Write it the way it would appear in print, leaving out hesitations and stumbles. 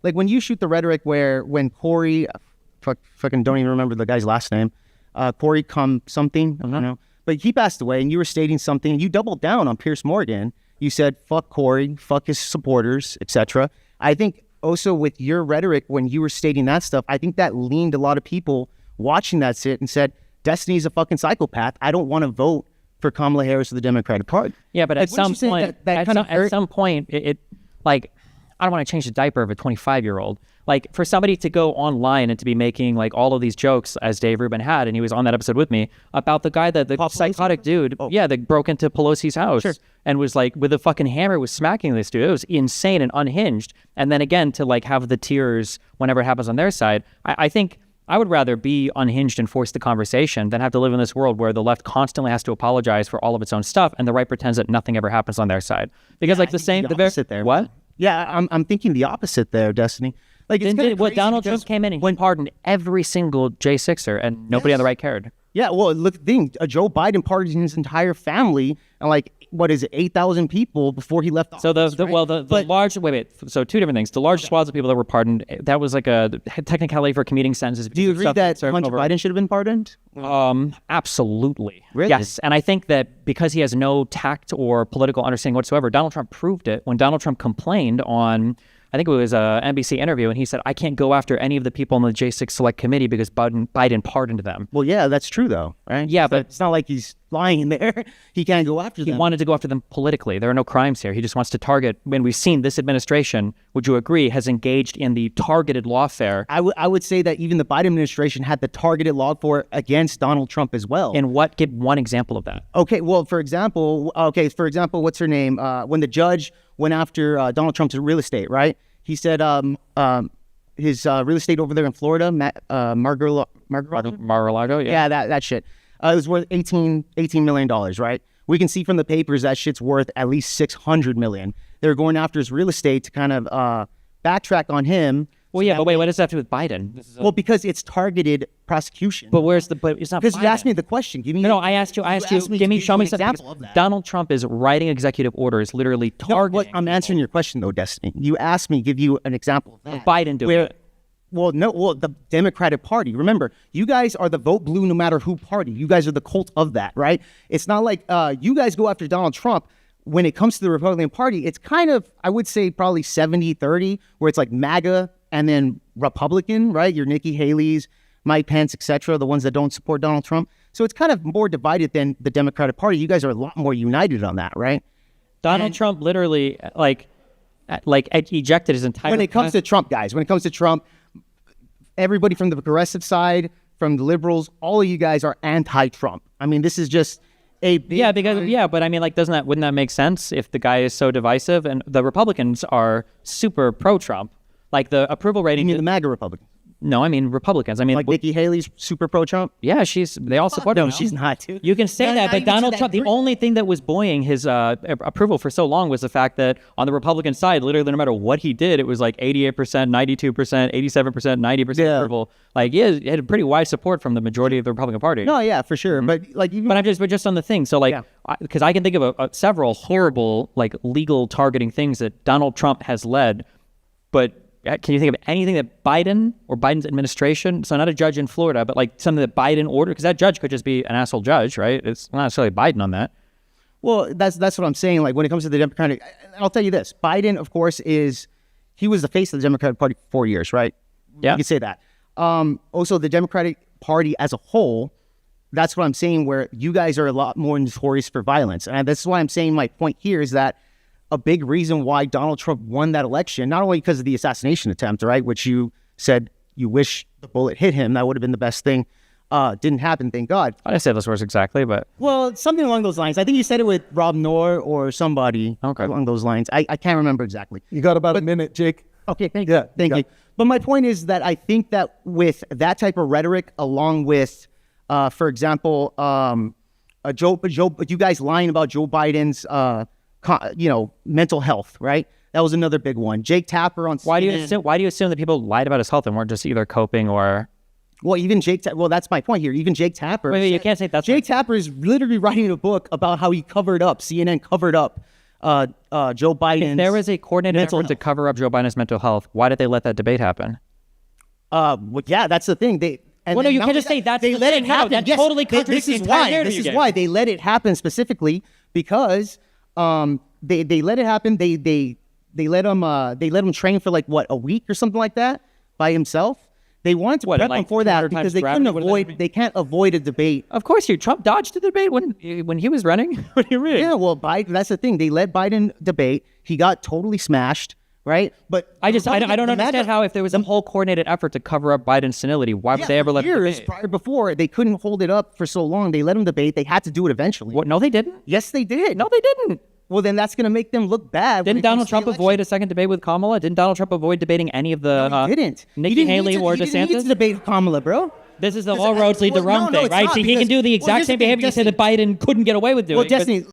Like when you shoot the rhetoric when Corey, fucking don't even remember the guy's last name, Corey something, I don't know, but he passed away and you were stating something, you doubled down on Pierce Morgan. You said, fuck Corey, fuck his supporters, etc. I think also with your rhetoric, when you were stating that stuff, I think that leaned a lot of people watching that sit and said, Destiny's a fucking psychopath. I don't want to vote for Kamala Harris or the Democratic Party. Yeah, but at some point, it like, I don't want to change the diaper of a 25-year-old. Like, for somebody to go online and to be making like all of these jokes, as Dave Rubin had, and he was on that episode with me, about the guy that the psychotic dude, that broke into Pelosi's house and was like with a fucking hammer was smacking this dude. It was insane and unhinged. And then again, to like have the tears whenever it happens on their side, I think I would rather be unhinged and force the conversation than have to live in this world where the left constantly has to apologize for all of its own stuff and the right pretends that nothing ever happens on their side. Because like the opposite there. What? Yeah, I'm thinking the opposite there, Destiny. Like it's Donald Trump came in and he pardoned every single J6er and nobody on the right cared. Yeah, well, look, the thing, Joe Biden pardoned his entire family and like, what is it, 8,000 people before he left office. So so two different things. The large swaths of people that were pardoned, that was like a technicality for commuting sentences. Do you agree that Hunter Biden should have been pardoned? Absolutely. Really? Yes, and I think that because he has no tact or political understanding whatsoever, Donald Trump proved it when Donald Trump complained on, I think it was an NBC interview, and he said, I can't go after any of the people on the J6 Select Committee because Biden pardoned them. Well, yeah, that's true, though, right? Yeah, but it's not like he's lying there. He can't go after them. He wanted to go after them politically. There are no crimes here. He just wants to target, when we've seen this administration, would you agree, has engaged in the targeted lawfare. I would say that even the Biden administration had the targeted lawfare against Donald Trump as well. And give one example of that. Okay, well, for example, what's her name? When the judge went after Donald Trump's real estate, right? He said his real estate over there in Florida, Mar-a-Lago, yeah, that shit. It was worth $18 million, right? We can see from the papers that shit's worth at least $600 million. They're going after his real estate to kind of backtrack on him. Well, yeah, but wait, what does that have to do with Biden? Well, because it's targeted prosecution. But it's not because you asked me the question. Give me. No, I asked you. Show me some example of that. Donald Trump is writing executive orders, literally targeting. I'm answering your question though, Destiny. You asked me, give you an example of that. Biden doing it. Well, the Democratic Party. Remember, you guys are the vote blue no matter who party. You guys are the cult of that, right? It's not like you guys go after Donald Trump. When it comes to the Republican Party, it's kind of, I would say, probably 70-30, where it's like MAGA and then Republican, right? Your Nikki Haley's, Mike Pence, etc., the ones that don't support Donald Trump. So it's kind of more divided than the Democratic Party. You guys are a lot more united on that, right? Donald Trump literally, ejected his entire... When it comes to Trump, guys, everybody from the progressive side, from the liberals, all of you guys are anti-Trump. I mean, this is just... but I mean, like, wouldn't that make sense if the guy is so divisive? And the Republicans are super pro-Trump. Like, the approval rating... You mean the MAGA Republicans? No, I mean Republicans. I mean, like Nikki Haley's super pro-Trump? Yeah, they all support her. No, she's not, dude. You can say that, but Donald Trump, the only thing that was buoying his approval for so long was the fact that on the Republican side, literally no matter what he did, it was like 88%, 92%, 87%, 90% approval. Like, yeah, it had a pretty wide support from the majority of the Republican Party. No, yeah, for sure. But like, but just on the thing. So like, because I can think of several horrible like legal targeting things that Donald Trump has led, but can you think of anything that Biden or Biden's administration, so not a judge in Florida, but like something that Biden ordered? Because that judge could just be an asshole judge, right? It's not necessarily Biden on that. Well, that's what I'm saying. Like when it comes to the Democratic, I'll tell you this. Biden, of course, he was the face of the Democratic Party for 4 years, right? Yeah. You can say that. Also, the Democratic Party as a whole, that's what I'm saying, where you guys are a lot more notorious for violence. And that's why I'm saying my point here is that a big reason why Donald Trump won that election, not only because of the assassination attempt, right, which you said you wish the bullet hit him, that would have been the best thing. Didn't happen, thank God. I didn't say those words exactly, but... Well, something along those lines. I think you said it with Rob Noor or somebody along those lines. I can't remember exactly. You got about a minute, Jake. Okay, thank you. But my point is that I think that with that type of rhetoric, along with, for example, you guys lying about Joe Biden's... mental health, right? That was another big one. Jake Tapper on CNN. Why do you assume that people lied about his health and weren't just either coping or... Well, even that's my point here. Even Jake Tapper... Wait, you can't say that's... Jake Tapper is literally writing a book about how he covered up, CNN covered up Joe Biden. There was a coordinated effort to cover up Joe Biden's mental health. Why did they let that debate happen? Well, yeah, that's the thing. You can't just say that's they the let thing. it happen. No, that Yes, totally contradicts the entire narrative. This is why they let it happen specifically because they let it happen. They let him train for like what, a week or something like that by himself. They wanted to prep him for that because they can't avoid a debate. Of course, Trump dodged the debate when he was running. What do you mean? Yeah, well, Biden. That's the thing. They let Biden debate. He got totally smashed, right? But I don't understand how if there was a whole coordinated effort to cover up Biden's senility, why would they ever let him debate? Prior before, they couldn't hold it up for so long. They let him debate. They had to do it eventually. What? No, they didn't. Yes, they did. No, they didn't. Well, then that's going to make them look bad. Didn't Donald Trump avoid a second debate with Kamala? Didn't Donald Trump avoid debating any of the Nikki Haley or DeSantis? He didn't need to debate Kamala, bro. This is the all roads lead to Rome thing, right? See, he can do the exact same behavior you say that Biden couldn't get away with doing. Well, Destiny,